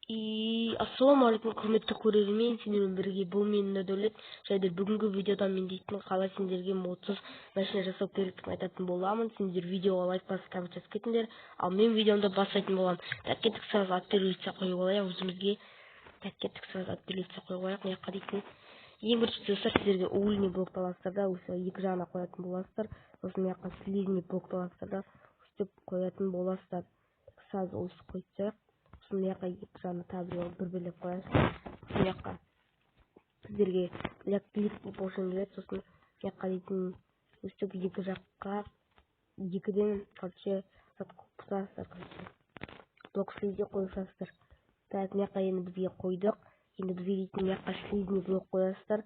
Ассалаумағалейкум, құрметті көрермен, сендермен бірге бұл мен Нұрдәулет. Және бүгінгі видеода мен дейтін қалай сендерге модсыз машина жасау керектігін айтатын боламын. Сендер видеоға лайк басып коммент жазып кетіңдер, ал мен видеомды бастайтын боламын. Так, кеттік, сразу отбелиться қойып алайық өзімізге. Так, кеттік, сразу отбелиться қойып алайық. Мына жаққа дейтін. Ең бірінші достар, сіздерге угольный блокты аласыздар да, осы екі жағына қоятын боласыздар. Сосын мына жаққа слизный блокты аласыздар да, өстіп қоятын боласыздар. Сразу осы қойсақ. Мына жаққа екі жағына тағы бір-бірлеп қоясыздар. Мына жаққа сіздерге клик болсын керек. Сосын мына жаққа дейтін өстіп екі жаққа екіден қысасыздар. Блок слизде қойсаңыздар. Так, мына жаққа енді бізге қойдық. Енді бізге дейтін мына жаққа слизный блок қоясыздар.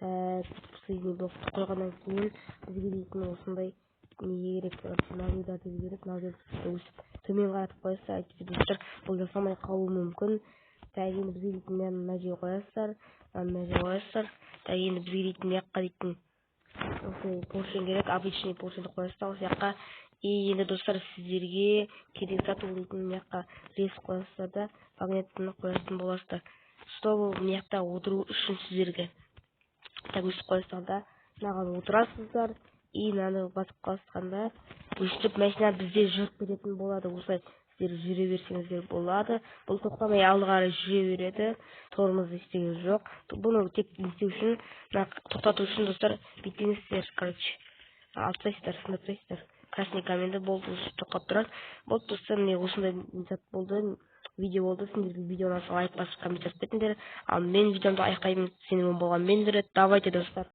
Так, слизный блокты қойғаннан кейін бізге дейтін осындай не керек, навигатор керек, навигатор өсіп төмен қаратып қоясыздар. Әйтпесе достар, бұл жасамай қалуы мүмкін. Так, енді бізге дейтін мына жерге қоясыздар, мына жерге қоясыздар. Так, енді бізге дейтін мына жаққа дейтін осы поршень керек, обычный поршеньді қоясыздар осы жаққа. И енді достар, сіздерге керек зат ол дейтін мына жаққа рез қоясыздар да, магнитті қоятын боласыздар. Чтобы мына жақта отыру үшін сіздерге так өстіп қоясыздар да, мынаған отырасыздар. И мынаны басып қалсаңда өстіп машина бізде жүріп кететін болады. Осылай сіздер жүре берсеңіздер болады. Бұл тоқтамай алға қарай жүре береді. Тормозды істеген жоқ. Бұны тек істеу үшін, тоқтату үшін достар бүйтіңіздер, короче. Алып тастайсыздар, сындырып тастайсыздар. Красный комменті болды, тоқтап тұрады. Болды достар, міне осындай зат болды. Видео болды. Сендерге видеоны лайк басып коммент жазып кетіңдер. Ал мен видеомды аяқтаймын. Сенің болған мен Давайте достар.